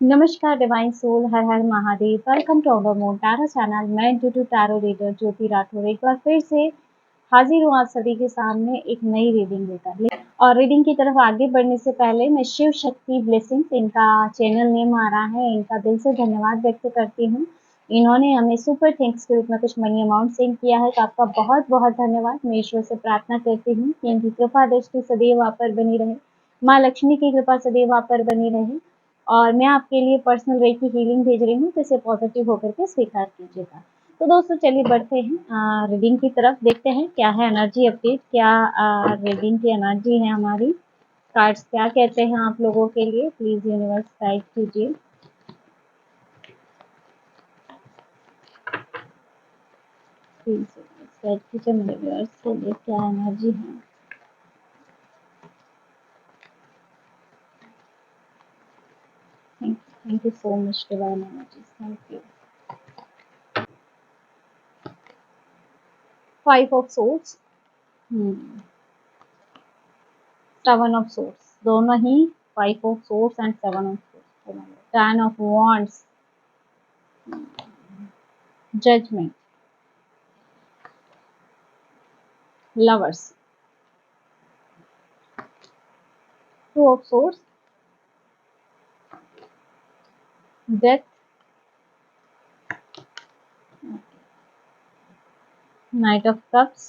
नमस्कार divine soul, Har Har Mahadev. Welcome to our मोन tarot channel. मैं इंटू टैरो रीडर ज्योति राठौर एक बार फिर से हाजिर हूँ आप सभी के सामने एक नई रीडिंग लेकर। और रीडिंग की तरफ आगे बढ़ने से पहले मैं शिव शक्ति ब्लेसिंग्स, इनका चैनल नेम आ रहा है, इनका दिल से धन्यवाद व्यक्त करती हूँ। इन्होंने हमें सुपर थैंक्स के रूप में कुछ मनी अमाउंट सेंड किया है, तो आपका बहुत बहुत धन्यवाद। मैं ईश्वर से प्रार्थना करती हूँ कि इनकी कृपा दृष्टि सदैव आप पर बनी रहे, माँ लक्ष्मी की कृपा सदैव आप पर बनी रहे। और मैं आपके लिए पर्सनल वे की हीलिंग भेज रही हूँ, तो इसे पॉजिटिव होकर के स्वीकार कीजिएगा। तो दोस्तों चलिए बढ़ते हैं रीडिंग की तरफ, देखते हैं क्या है एनर्जी अपडेट, क्या रीडिंग की एनर्जी है हमारी। कार्ड्स क्या कहते हैं आप लोगों के लिए, प्लीज यूनिवर्स गाइड कीजिए। प्लीज गाइड कीजिए मेरे व्यूअर्स के लिए, क्या एनर्जी है। Thank you so much divine energy, thank you. 5 of swords, 7 of swords, दोनों ही 5 of swords and 7 of swords. 10 of wands, judgment, lovers, 2 of swords, death, knight of cups,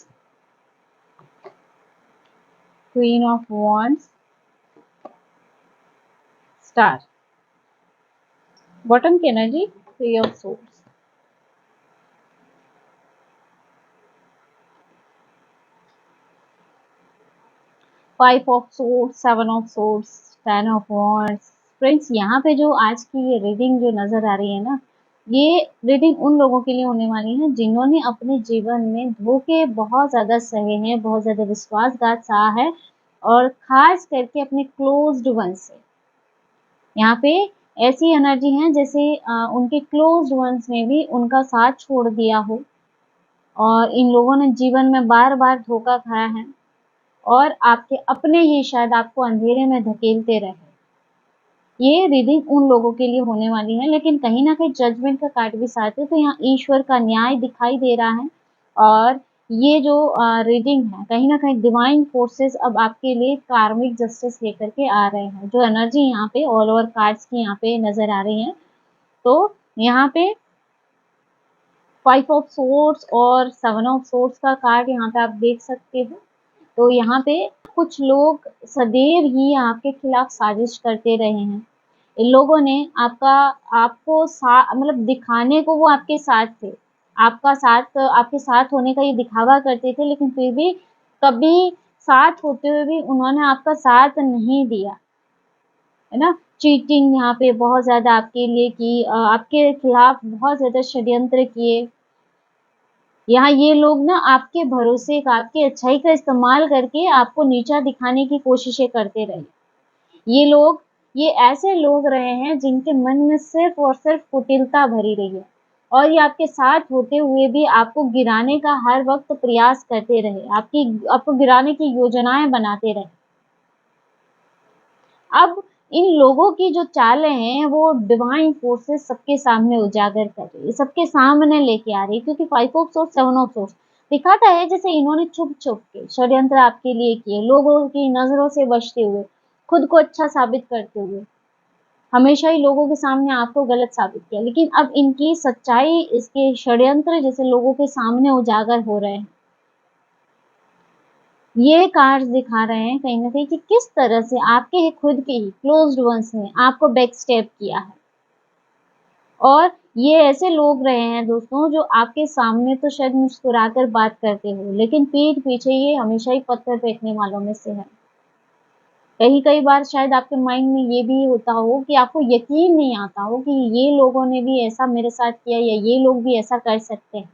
queen of wands, star। Bottom की energy 3 of swords, 5 of swords, 7 of swords, 10 of wands। Friends, यहाँ पे जो आज की ये reading जो नजर आ रही है ना, ये रीडिंग उन लोगों के लिए होने वाली है जिन्होंने अपने जीवन में धोखे बहुत ज्यादा सहे हैं, बहुत ज्यादा विश्वासघात सहा है, और खास करके अपने क्लोज्ड वन से। यहाँ पे ऐसी एनर्जी है जैसे उनके क्लोज्ड वंस ने भी उनका साथ छोड़ दिया हो, और इन लोगों ने जीवन में बार बार धोखा खाया है, और आपके अपने ही शायद आपको अंधेरे में धकेलते रहे। ये रीडिंग उन लोगों के लिए होने वाली है, लेकिन कहीं ना कहीं जजमेंट का कार्ड भी साथ है, तो यहाँ ईश्वर का न्याय दिखाई दे रहा है। और ये जो रीडिंग है, कहीं ना कहीं डिवाइन फोर्सेस अब आपके लिए कार्मिक जस्टिस लेकर के आ रहे हैं। जो एनर्जी यहाँ पे ऑल ओवर कार्ड्स की यहाँ पे नजर आ रही है, तो यहाँ पे 5 ऑफ सोर्ड्स और 7 ऑफ सोर्ड्स का कार्ड यहाँ पे आप देख सकते हो। तो यहाँ पे कुछ लोग सदैव ही आपके खिलाफ साजिश करते रहे हैं। इन लोगों ने आपको मतलब दिखाने को वो आपके साथ थे, आपके साथ होने का ये दिखावा करते थे, लेकिन फिर भी कभी साथ होते हुए भी उन्होंने आपका साथ नहीं दिया, है ना। चीटिंग यहाँ पे बहुत ज्यादा आपके लिए की, आपके खिलाफ बहुत ज्यादा षड्यंत्र किए। यहाँ ये लोग ना आपके भरोसे का, आपकी अच्छाई का इस्तेमाल करके आपको नीचा दिखाने की कोशिशें करते रहे। ये ऐसे लोग रहे हैं जिनके मन में सिर्फ और सिर्फ कुटिलता भरी रही है, और ये आपके साथ होते हुए भी आपको गिराने का हर वक्त प्रयास करते रहे, आपको गिराने की योजनाएं बनाते रहे। अब इन लोगों की जो चालें हैं वो डिवाइन फोर्सेस सबके सामने उजागर कर रही है, सबके सामने लेके आ रही है, क्योंकि 5 ऑफ सोर्स 7 ऑफ सोर्स दिखाता है जैसे इन्होंने छुप छुप के षड्यंत्र आपके लिए किए, लोगों की नजरों से बचते हुए, खुद को अच्छा साबित करते हुए, हमेशा ही लोगों के सामने आपको गलत साबित किया। लेकिन अब इनकी सच्चाई, इसके षड्यंत्र जैसे लोगों के सामने उजागर हो रहे हैं। ये कार्ड्स दिखा रहे हैं कहीं ना कहीं कि किस तरह से आपके ही खुद के ही क्लोज्ड वंस ने आपको बैक स्टेप किया है। और ये ऐसे लोग रहे हैं दोस्तों जो आपके सामने तो शायद मुस्कुराकर बात करते हो, लेकिन पीठ पीछे ये हमेशा ही पत्थर फेंकने वालों में से है। कई बार शायद आपके माइंड में ये भी होता हो कि आपको यकीन नहीं आता हो कि ये लोगों ने भी ऐसा मेरे साथ किया, या ये लोग भी ऐसा कर सकते हैं।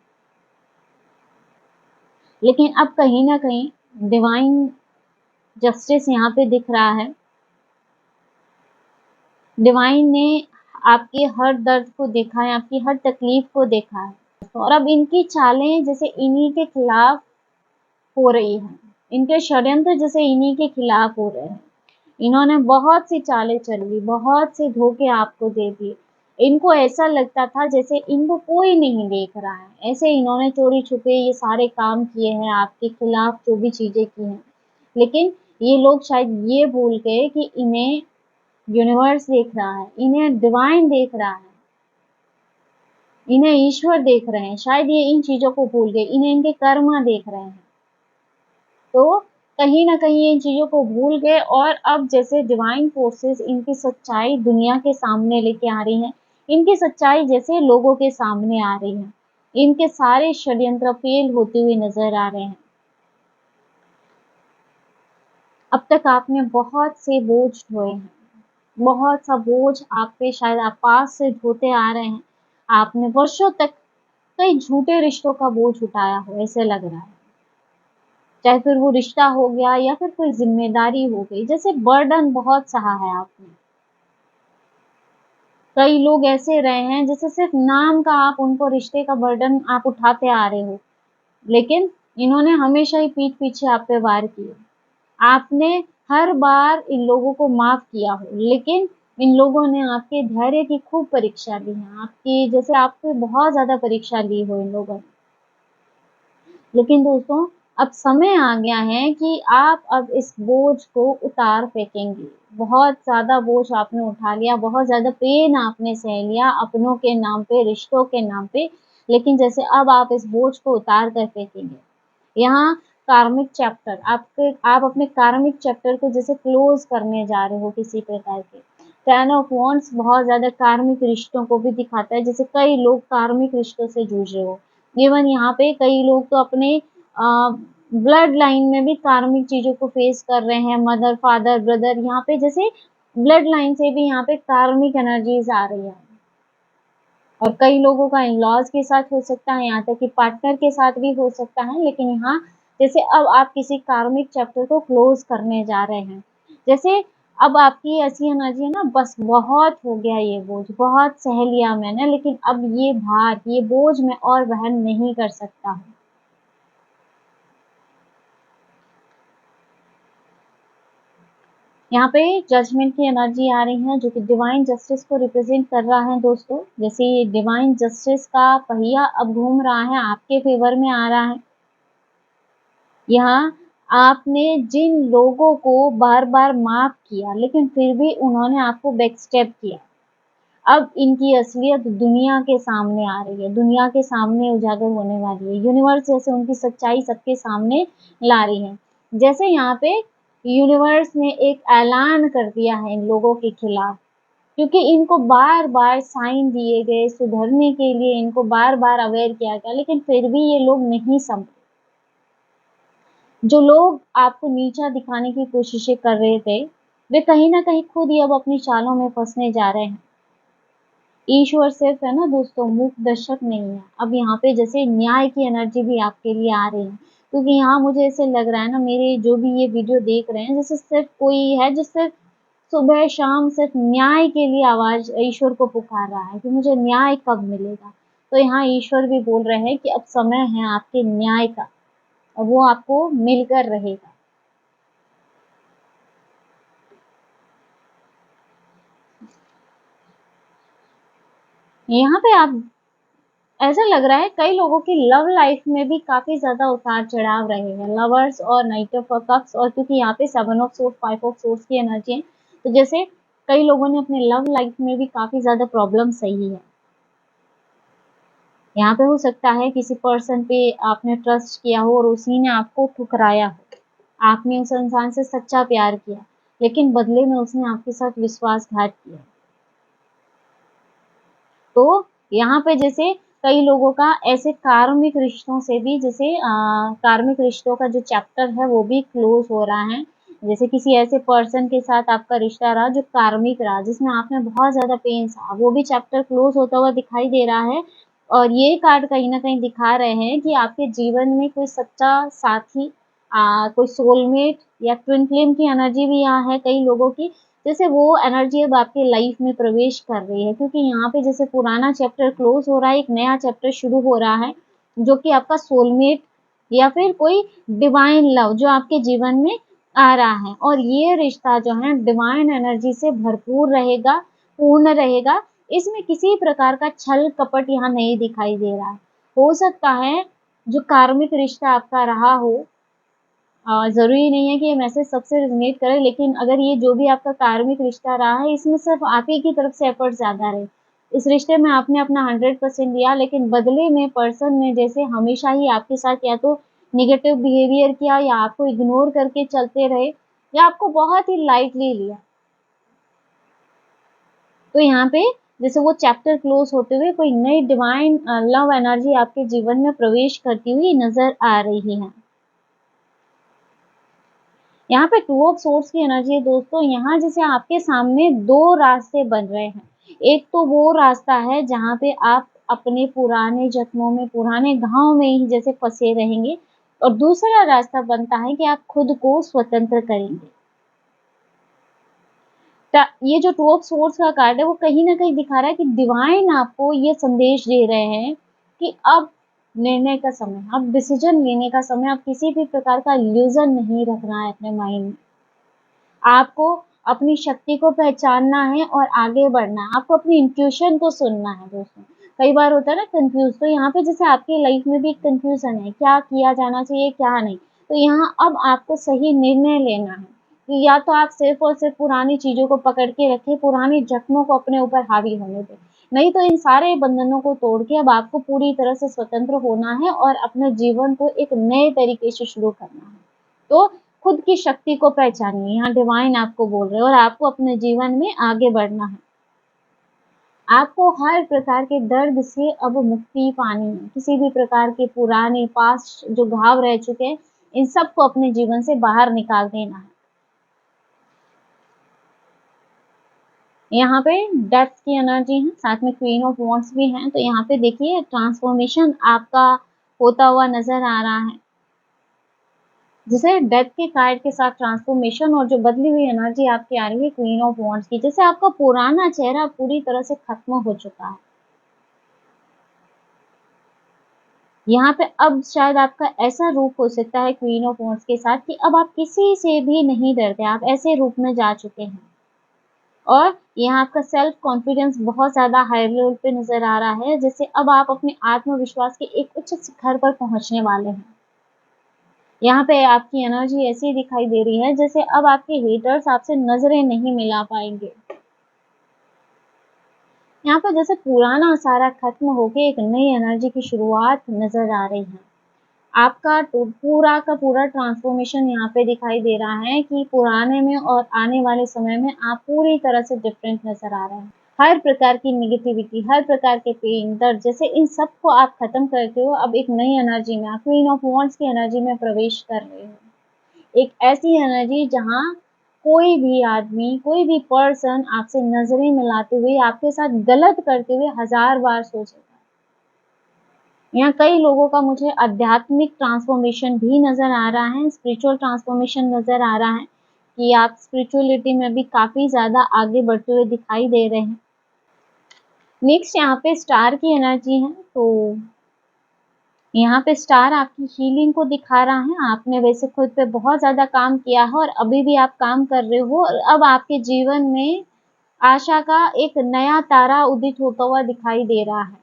लेकिन अब कहीं ना कहीं डिवाइन जस्टिस यहाँ पे दिख रहा है। डिवाइन ने आपके हर दर्द को देखा है, आपकी हर तकलीफ को देखा है, और अब इनकी चालें जैसे इन्हीं के खिलाफ हो रही हैं, इनके षड्यंत्र जैसे इन्हीं के खिलाफ हो रहे हैं। इन्होंने बहुत सी चालें चली, बहुत से धोखे आपको दे दिए। इनको ऐसा लगता था जैसे इनको कोई नहीं देख रहा है। ऐसे इन्होंने चोरी-छुपे ये सारे काम किए हैं, आपके खिलाफ जो भी चीज़ें की हैं। लेकिन ये लोग शायद ये भूल गए कि इन्हें यूनिवर्स देख रहा है, इन्हें डिवाइन देख रहा है, इन्हें ईश्वर देख रहे हैं। शायद ये इन चीज़ों को भूल गए, इन्हें इनके कर्म देख रहे हैं। तो कहीं न कहीं इन चीज़ों को भूल गए और अब जैसे डिवाइन फोर्सेस इनकी सच्चाई दुनिया के सामने लेके आ रही हैं। इनकी सच्चाई जैसे लोगों के सामने आ रही है। इनके सारे षड्यंत्र फेल होते हुए नज़र आ रहे हैं। अब तक आपने बहुत से बोझ ढोए हैं। बहुत सा बोझ आप पे शायद आप पास से ढोते आ रहे हैं। आपने वर्षों तक कई झूठे रिश्तों का बोझ उठाया हो, ऐसे लग रहा है। चाहे फिर वो रिश्ता हो गया या फिर कोई ज़िम्मेदारी हो गई, जैसे बर्डन बहुत सहा है आपने। कई लोग ऐसे रहे हैं जैसे सिर्फ़ नाम का आप उनको रिश्ते का बर्डन आप उठाते आ रहे हो, लेकिन इन्होंने हमेशा ही पीठ पीछे आप पे वार किए। आपने हर बार इन लोगों को माफ़ किया हो, लेकिन इन लोगों ने आपके धैर्य की खूब परीक्षा ली है। आपकी जैसे आप पे बहुत ज़्यादा परीक्षा ली हो इन लोगों ने। लेकिन दोस्तों, अब समय आ गया है कि आप अब इस बोझ को उतार फेंकेंगे। बहुत ज़्यादा बोझ आपने उठा लिया, बहुत ज़्यादा पेन आपने सह लिया अपनों के नाम पे, रिश्तों के नाम पे, लेकिन जैसे अब आप इस बोझ को उतार कर फेंकेंगे। यहाँ कार्मिक चैप्टर आप अपने कार्मिक चैप्टर को जैसे क्लोज़ करने जा रहे हो किसी प्रकार के। 10 ऑफ वांड्स बहुत ज़्यादा कार्मिक रिश्तों को भी दिखाता है, जैसे कई लोग कार्मिक रिश्तों से जूझ रहे हो। इवन यहाँ पे कई लोग तो अपने ब्लड लाइन में भी कार्मिक चीज़ों को फेस कर रहे हैं, मदर, फादर, ब्रदर यहाँ पे जैसे ब्लड लाइन से भी यहाँ पे कार्मिक एनर्जीज़ आ रही है। और कई लोगों का इन-लॉज़ के साथ हो सकता है, यहाँ तक कि पार्टनर के साथ भी हो सकता है, लेकिन यहाँ जैसे अब आप किसी कार्मिक चैप्टर को क्लोज़ करने जा रहे हैं। जैसे अब आपकी ऐसी एनर्जी है ना बस बहुत हो गया ये बोझ, बहुत सह लिया मैंने लेकिन अब ये भार, ये बोझ मैं और वहन नहीं कर सकता हूँ। यहाँ पे जजमेंट की एनर्जी आ रही है जो कि डिवाइन जस्टिस को रिप्रेजेंट कर रहा है दोस्तों। जैसे ये डिवाइन जस्टिस का पहिया अब घूम रहा है, आपके फेवर में आ रहा है। यहाँ आपने जिन लोगों को बार-बार माफ़ किया, लेकिन फिर भी उन्होंने आपको बैकस्टैब किया। अब इनकी असलियत दुनिया के सामने आ रही है, दुनिया के सामने उजागर होने वाली है। यूनिवर्स जैसे उनकी सच्चाई सबके सामने ला रही है। जैसे यहाँ पे यूनिवर्स ने एक ऐलान कर दिया है इन लोगों के खिलाफ, क्योंकि इनको बार-बार साइन दिए गए, सुधरने के लिए इनको बार-बार अवेयर किया गया, लेकिन फिर भी ये लोग नहीं संभले। जो लोग आपको नीचा दिखाने की कोशिशें कर रहे थे, वे कहीं न कहीं खुद ही अब अपनी चालों में फँसने जा रहे हैं। ईश्वर सिर्फ़ है ना दोस्तों मूक दर्शक नहीं है। अब यहाँ पे जैसे न्याय की एनर्जी भी आपके लिए आ रही है, क्योंकि यहाँ मुझे ऐसे लग रहा है ना मेरे जो भी ये वीडियो देख रहे हैं, जैसे सिर्फ़ कोई है जो सिर्फ़ सुबह-शाम सिर्फ़ न्याय के लिए आवाज़ ईश्वर को पुकार रहा है कि मुझे न्याय कब मिलेगा? तो यहाँ ईश्वर भी बोल रहे हैं कि अब समय है आपके न्याय का और वो आपको मिलकर रहेगा। यहाँ पे आप ऐसा लग रहा है कई लोगों की लव लाइफ में भी काफ़ी ज़्यादा उतार-चढ़ाव रहे हैं। लवर्स और नाइट ऑफ कप्स और क्योंकि यहाँ पे 7 ऑफ सोर्ड्स, 5 ऑफ सोर्ड्स की एनर्जी है, तो जैसे कई लोगों ने अपने लव लाइफ में भी काफ़ी ज़्यादा प्रॉब्लम सही है। यहाँ पे हो सकता है किसी पर्सन पे आपने ट्रस्ट किया हो और उसी ने आपको ठुकराया हो। आपने उस इंसान से सच्चा प्यार किया, लेकिन बदले में उसने आपके साथ विश्वासघात किया। तो यहाँ पे जैसे कई लोगों का ऐसे कार्मिक रिश्तों से भी जैसे कार्मिक रिश्तों का जो चैप्टर है वो भी क्लोज हो रहा है। जैसे किसी ऐसे पर्सन के साथ आपका रिश्ता रहा जो कार्मिक रहा, जिसमें आपने बहुत ज़्यादा पेन सहा, वो भी चैप्टर क्लोज होता हुआ दिखाई दे रहा है। और ये कार्ड कहीं न कहीं दिखा रहे हैं कि आपके जीवन में कोई सच्चा साथी कोई सोलमेट या ट्विन फ्लेम की एनर्जी भी यहाँ है कई लोगों की। जैसे वो एनर्जी अब आपके लाइफ में प्रवेश कर रही है क्योंकि यहाँ पे जैसे पुराना चैप्टर क्लोज हो रहा है, एक नया चैप्टर शुरू हो रहा है, जो कि आपका सोलमेट या फिर कोई डिवाइन लव जो आपके जीवन में आ रहा है और ये रिश्ता जो है डिवाइन एनर्जी से भरपूर रहेगा, पूर्ण रहेगा। इसमें किसी प्रकार का छल कपट यहाँ नहीं दिखाई दे रहा है। हो सकता है जो कार्मिक रिश्ता आपका रहा हो, ज़रूरी नहीं है कि ये मैसेज सबसे रेज़ोनेट करे, लेकिन अगर ये जो भी आपका कार्मिक रिश्ता रहा है, इसमें सिर्फ़ आप ही की तरफ से एफ़र्ट ज़्यादा रहे। इस रिश्ते में आपने अपना 100% दिया, लेकिन बदले में पर्सन ने जैसे हमेशा ही आपके साथ या तो नेगेटिव बिहेवियर किया या आपको इग्नोर करके चलते रहे या आपको बहुत ही लाइटली लिया। तो यहाँ पे जैसे वो चैप्टर क्लोज़ होते हुए कोई नई डिवाइन लव एनर्जी आपके जीवन में प्रवेश करती हुई नज़र आ रही है। यहाँ पे टू ऑफ सोर्ड्स की एनर्जी है दोस्तों। यहाँ जैसे आपके सामने 2 रास्ते बन रहे हैं। एक तो वो रास्ता है जहाँ पे आप अपने पुराने जख्मों में, पुराने घाव में ही जैसे फँसे रहेंगे और दूसरा रास्ता बनता है कि आप खुद को स्वतंत्र करेंगे। ये जो टू ऑफ सोर्ड्स का कार्ड है वो कहीं न कहीं दिखा रहा है कि डिवाइन आपको ये संदेश दे रहे हैं कि अब निर्णय का समय, अब डिसीज़न लेने का समय, अब किसी भी प्रकार का इल्यूज़न नहीं रखना है अपने माइंड में। आपको अपनी शक्ति को पहचानना है और आगे बढ़ना है। आपको अपनी इंट्यूशन को सुनना है दोस्तों। कई बार होता है ना कन्फ्यूज़, तो यहाँ पे जैसे आपकी लाइफ़ में भी एक कन्फ्यूज़न है, क्या किया जाना चाहिए, क्या नहीं। तो यहाँ अब आपको सही निर्णय लेना है कि या तो आप सिर्फ़ और सिर्फ़ पुरानी चीज़ों को पकड़ के रखें, पुराने ज़ख्मों को अपने ऊपर हावी होने दें। नहीं तो इन सारे बंधनों को तोड़ के अब आपको पूरी तरह से स्वतंत्र होना है और अपने जीवन को एक नए तरीके से शुरू करना है। तो खुद की शक्ति को पहचानिए, यहाँ डिवाइन आपको बोल रहे हैं और आपको अपने जीवन में आगे बढ़ना है। आपको हर प्रकार के दर्द से अब मुक्ति पानी है। किसी भी प्रकार के पुराने पास्ट जो घाव रह चुके हैं, इन सबको अपने जीवन से बाहर निकाल देना है। यहाँ पे डेथ की एनर्जी है, साथ में क्वीन ऑफ वॉन्ड्स भी हैं, तो यहाँ पे देखिए ट्रांसफॉर्मेशन आपका होता हुआ नज़र आ रहा है। जैसे डेथ के कार्ड के साथ ट्रांसफॉर्मेशन और जो बदली हुई एनर्जी आपकी आ रही है क्वीन ऑफ वॉन्ड्स की, जैसे आपका पुराना चेहरा पूरी तरह से खत्म हो चुका है। यहाँ पे अब शायद आपका ऐसा रूप हो सकता है क्वीन ऑफ वॉन्ड्स के साथ कि अब आप किसी से भी नहीं डरते, आप ऐसे रूप में जा चुके हैं। और यहाँ आपका सेल्फ कॉन्फिडेंस बहुत ज़्यादा हाई लेवल पे नज़र आ रहा है, जैसे अब आप अपने आत्मविश्वास के एक उच्च शिखर पर पहुँचने वाले हैं। यहाँ पे आपकी एनर्जी ऐसी दिखाई दे रही है जैसे अब आपके हेटर्स आपसे नज़रें नहीं मिला पाएँगे। यहाँ पे जैसे पुराना सारा खत्म होके एक नई एनर्जी की शुरुआत नज़र आ रही है। आपका पूरा का पूरा ट्रांसफॉर्मेशन यहाँ पे दिखाई दे रहा है कि पुराने में और आने वाले समय में आप पूरी तरह से डिफरेंट नज़र आ रहे हैं। हर प्रकार की नेगेटिविटी, हर प्रकार के पेन, दर्द जैसे इन सबको आप खत्म करते हो, अब एक नई एनर्जी में, आप क्वीन ऑफ वॉन्ड्स की एनर्जी में प्रवेश कर रहे हो। एक ऐसी एनर्जी जहाँ कोई भी आदमी, कोई भी पर्सन आपसे नज़रें मिलाते हुए, आपके साथ गलत करते हुए 1000 बार सोचेगा। यहाँ कई लोगों का मुझे आध्यात्मिक ट्रांसफॉर्मेशन भी नज़र आ रहा है, स्पिरिचुअल ट्रांसफॉर्मेशन नज़र आ रहा है कि आप स्पिरिचुअलिटी में भी काफ़ी ज़्यादा आगे बढ़ते हुए दिखाई दे रहे हैं। नेक्स्ट यहाँ पे स्टार की एनर्जी है, तो यहाँ पे स्टार आपकी हीलिंग को दिखा रहा है। आपने वैसे खुद पे बहुत ज़्यादा काम किया है और अभी भी आप काम कर रहे हो और अब आपके जीवन में आशा का एक नया तारा उदित होता हुआ दिखाई दे रहा है।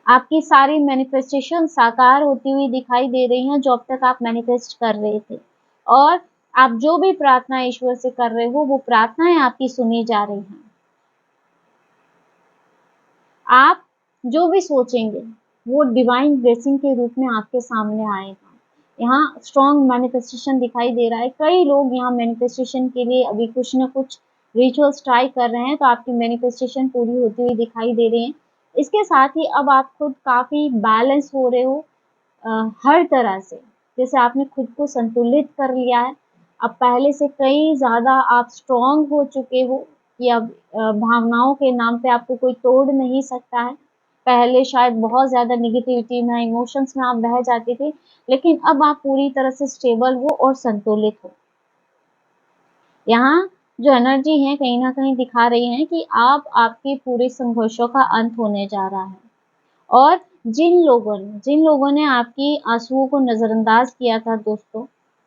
आपकी सारी मैनिफेस्टेशन साकार होती हुई दिखाई दे रही हैं, जो अब तक आप मैनिफेस्ट कर रहे थे। और आप जो भी प्रार्थना ईश्वर से कर रहे हो, वो प्रार्थनाएँ आपकी सुनी जा रही हैं। आप जो भी सोचेंगे, वो डिवाइन ब्लेसिंग के रूप में आपके सामने आएगा। यहाँ स्ट्रॉन्ग मैनिफेस्टेशन दिखाई दे रहा है। कई लोग यहाँ मैनिफेस्टेशन के लिए अभी कुछ न कुछ रिचुअल्स ट्राई कर रहे हैं, तो आपकी मैनिफेस्टेशन पूरी होती हुई दिखाई दे रही है। इसके साथ ही अब आप खुद काफ़ी बैलेंस हो रहे हो हर तरह से। जैसे आपने खुद को संतुलित कर लिया है। अब पहले से कई ज़्यादा आप स्ट्रॉन्ग हो चुके हो कि अब भावनाओं के नाम पे आपको कोई तोड़ नहीं सकता है। पहले शायद बहुत ज़्यादा नेगेटिविटी में, इमोशंस में आप बह जाते थे, लेकिन अब आप पूरी तरह से स्टेबल हो और संतुलित हो। यहाँ जो एनर्जी है कहीं न कहीं दिखा रही है कि आप आपके पूरे संघर्षों का अंत होने जा रहा है। और जिन लोगों ने आपकी आँसुओं को नज़रअंदाज किया था दोस्तों,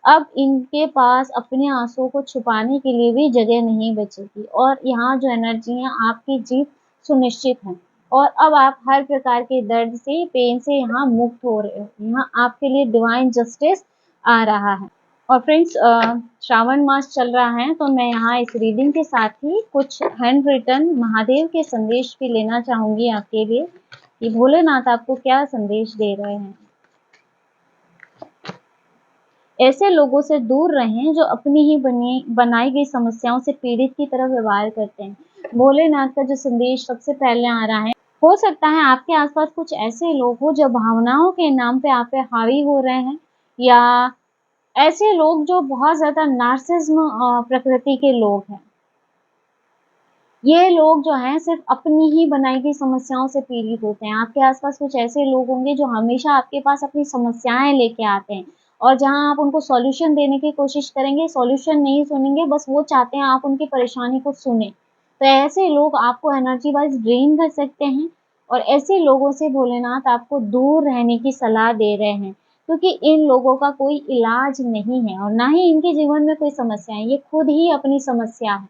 अब इनके पास अपने आंसुओं को छुपाने के लिए भी जगह नहीं बचेगी और यहाँ जो एनर्जी है आपकी जीत सुनिश्चित है। और अब आप हर प्रकार के दर्द से, पेन से यहाँ मुक्त हो रहे हो। यहाँ आपके लिए डिवाइन जस्टिस आ रहा है। और फ्रेंड्स, श्रावण मास चल रहा है तो मैं यहाँ इस रीडिंग के साथ ही कुछ हैंड रिटन महादेव के संदेश भी लेना चाहूंगी आपके लिए कि भोलेनाथ आपको क्या संदेश दे रहे हैं। ऐसे लोगों से दूर रहें जो अपनी ही बनाई गई समस्याओं से पीड़ित की तरह व्यवहार करते हैं। भोलेनाथ का जो संदेश सबसे पहले आ रहा है, हो सकता है आपके आसपास कुछ ऐसे लोग हो जो भावनाओं के नाम पे आप पे हावी हो रहे हैं, या ऐसे लोग जो बहुत ज्यादा नार्सिज्म प्रकृति के लोग हैं। ये लोग जो हैं सिर्फ अपनी ही बनाई गई समस्याओं से पीड़ित होते हैं। आपके आसपास कुछ ऐसे लोग होंगे जो हमेशा आपके पास अपनी समस्याएं लेके आते हैं और जहां आप उनको सॉल्यूशन देने की कोशिश करेंगे, सॉल्यूशन नहीं सुनेंगे, बस वो चाहते हैं आप उनकी परेशानी को सुने। तो ऐसे लोग आपको एनर्जी वाइज ड्रेन कर सकते हैं और ऐसे लोगों से भोलेनाथ आपको दूर रहने की सलाह दे रहे हैं, क्योंकि इन लोगों का कोई इलाज नहीं है और ना ही इनके जीवन में कोई समस्या है, ये खुद ही अपनी समस्या है।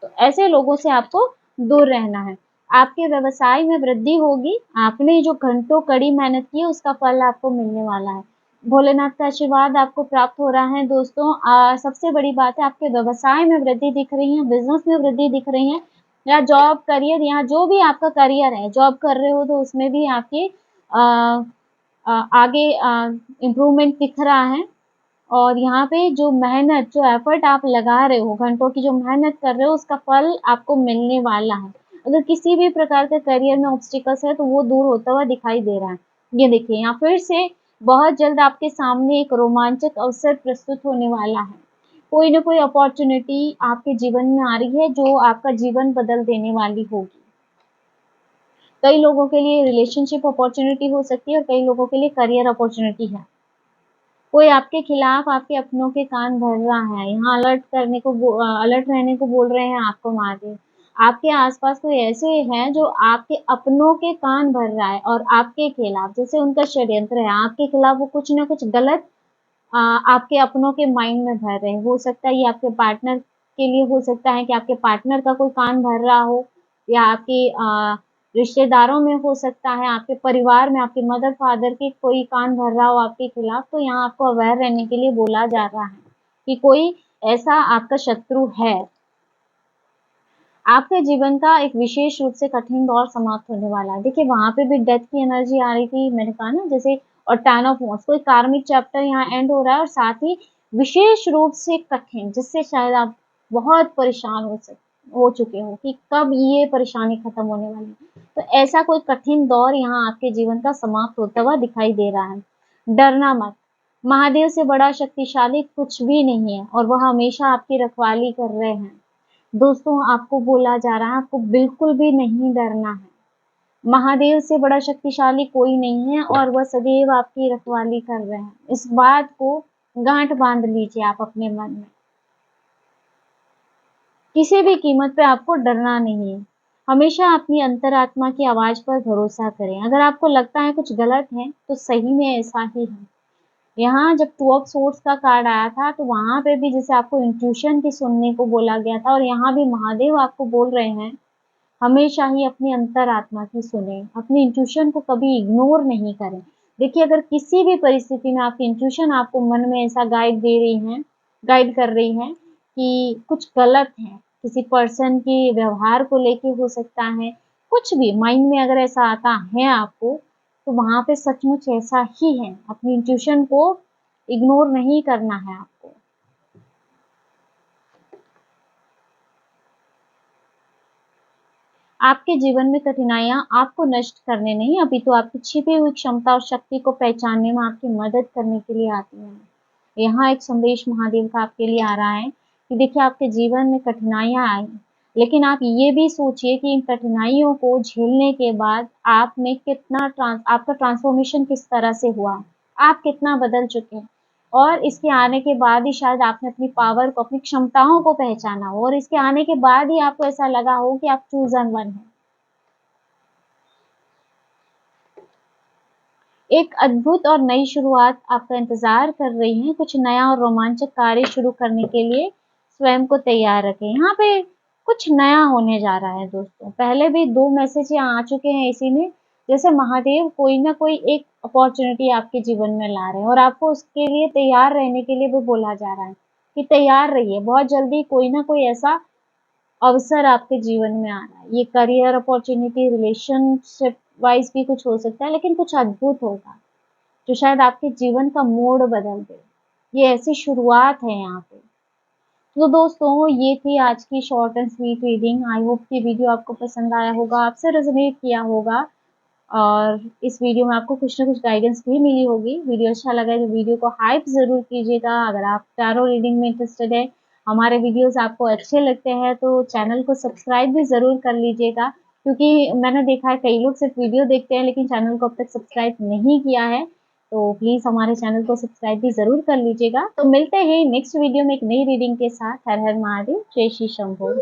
तो ऐसे लोगों से आपको दूर रहना है। आपके व्यवसाय में वृद्धि होगी। आपने जो घंटों कड़ी मेहनत की है उसका फल आपको मिलने वाला है। भोलेनाथ का आशीर्वाद आपको प्राप्त हो रहा है दोस्तों। सबसे बड़ी बात है, आपके व्यवसाय में वृद्धि दिख रही है, बिजनेस में वृद्धि दिख रही है, या जॉब करियर, यहाँ जो भी आपका करियर है, जॉब कर रहे हो तो उसमें भी आपके आगे इम्प्रूवमेंट दिख रहा है। और यहाँ पे जो मेहनत, जो एफर्ट आप लगा रहे हो, घंटों की जो मेहनत कर रहे हो, उसका फल आपको मिलने वाला है। अगर किसी भी प्रकार का करियर में ऑब्स्टिकल्स है तो वो दूर होता हुआ दिखाई दे रहा है। ये देखिए, यहाँ फिर से बहुत जल्द आपके सामने एक रोमांचक अवसर प्रस्तुत होने वाला है। कोई ना कोई अपॉर्चुनिटी आपके जीवन में आ रही है जो आपका जीवन बदल देने वाली होगी। कई लोगों के लिए रिलेशनशिप अपॉर्चुनिटी हो सकती है और कई लोगों के लिए करियर अपॉर्चुनिटी है। कोई आपके खिलाफ आपके अपनों के कान भर रहा है, यहाँ अलर्ट रहने को बोल रहे हैं आपको महादेव। आपके आसपास कोई ऐसे हैं जो आपके अपनों के कान भर रहा है और आपके खिलाफ, जैसे उनका षड्यंत्र है आपके खिलाफ, वो कुछ ना कुछ गलत आपके अपनों के माइंड में भर रहे हैं। हो सकता है ये आपके पार्टनर के लिए हो सकता है कि आपके पार्टनर का कोई कान भर रहा हो, या आपके रिश्तेदारों में हो सकता है, आपके परिवार में आपके मदर फादर के कोई कान भर रहा हो आपके खिलाफ। तो यहाँ आपको अवेयर रहने के लिए बोला जा रहा है कि कोई ऐसा आपका शत्रु है। आपके जीवन का एक विशेष रूप से कठिन दौर समाप्त होने वाला है। देखिए, वहां पे भी डेथ की एनर्जी आ रही थी, मैंने कहा ना जैसे, और 10 ऑफ वांड्स, कोई कार्मिक चैप्टर यहाँ एंड हो रहा है और साथ ही विशेष रूप से कठिन, जिससे शायद आप बहुत परेशान हो चुके हो कि कब ये परेशानी खत्म होने वाली है। तो ऐसा कोई कठिन दौर यहाँ आपके जीवन का समाप्त होता हुआ दिखाई दे रहा है। डरना मत, महादेव से बड़ा शक्तिशाली कुछ भी नहीं है और वह हमेशा आपकी रखवाली कर रहे हैं। दोस्तों, आपको बोला जा रहा है आपको बिल्कुल भी नहीं डरना है। महादेव से बड़ा शक्तिशाली कोई नहीं है और वह सदैव आपकी रखवाली कर रहे हैं। इस बात को गांठ बांध लीजिए आप अपने मन में। किसी भी कीमत पे आपको डरना नहीं है। हमेशा अपनी अंतरात्मा की आवाज पर भरोसा करें। अगर आपको लगता है कुछ गलत है तो सही में ऐसा ही है। यहाँ जब 2 ऑफ सोर्ड्स का कार्ड आया था तो वहां पे भी जैसे आपको इंट्यूशन की सुनने को बोला गया था, और यहाँ भी महादेव आपको बोल रहे हैं हमेशा ही अपनी अंतरात्मा की सुने, अपनी इंट्यूशन को कभी इग्नोर नहीं करें। देखिए, अगर किसी भी परिस्थिति में आपकी इंट्यूशन आपको मन में ऐसा गाइड कर रही है कि कुछ गलत है, किसी पर्सन के व्यवहार को लेके हो सकता है, कुछ भी माइंड में अगर ऐसा आता है आपको, तो वहां पे सचमुच ऐसा ही है। अपनी इंट्यूशन को इग्नोर नहीं करना है आपको। आपके जीवन में कठिनाइयां आपको नष्ट करने नहीं, अभी तो आपकी छिपी हुई क्षमता और शक्ति को पहचानने में आपकी मदद करने के लिए आती हैं। यहाँ एक संदेश महादेव का आपके लिए आ रहा है कि देखिए, आपके जीवन में कठिनाइयां आई, लेकिन आप ये भी सोचिए कि इन कठिनाइयों को झेलने के बाद आप में आपका ट्रांसफॉर्मेशन किस तरह से हुआ, आप कितना बदल चुके हैं। और इसके आने के बाद ही शायद आपने अपनी पावर को, अपनी क्षमताओं को पहचाना हो, और इसके आने के बाद ही आपको ऐसा लगा हो कि आप चूजन वन हैं। एक अद्भुत और नई शुरुआत आपका इंतजार कर रही है। कुछ नया और रोमांचक कार्य शुरू करने के लिए स्वयं को तैयार रखें। यहाँ पे कुछ नया होने जा रहा है दोस्तों। पहले भी 2 मैसेज आ चुके हैं इसी में। जैसे महादेव कोई ना कोई एक अपॉर्चुनिटी आपके जीवन में ला रहे हैं और आपको उसके लिए तैयार रहने के लिए भी बोला जा रहा है कि तैयार रहिए। बहुत जल्दी कोई ना कोई ऐसा अवसर आपके जीवन में आ रहा है। ये करियर अपॉर्चुनिटी, रिलेशनशिप वाइज़ भी कुछ हो सकता है, लेकिन कुछ अद्भुत होगा, जो शायद आपके जीवन का मोड़ बदल दे। ये ऐसी शुरुआत है यहाँ पे। तो दोस्तों, ये थी आज की short and sweet reading. I hope कि वीडियो आपको पसंद आया होगा, आपसे रेज़ोनेट किया होगा और इस वीडियो में आपको कुछ ना कुछ गाइडेंस भी मिली होगी। वीडियो अच्छा लगा है तो वीडियो को हाइप ज़रूर कीजिएगा। अगर आप टैरो रीडिंग में इंटरेस्टेड है, हमारे वीडियोज़ आपको अच्छे लगते हैं तो चैनल को सब्सक्राइब भी ज़रूर कर लीजिएगा, क्योंकि मैंने देखा है कई लोग सिर्फ वीडियो देखते हैं लेकिन चैनल को अब तक सब्सक्राइब नहीं किया है। तो प्लीज़ हमारे चैनल को सब्सक्राइब भी ज़रूर कर लीजिएगा। तो मिलते हैं नेक्स्ट वीडियो में एक नई रीडिंग के साथ। हर हर महादेव, जय श्री शंभू।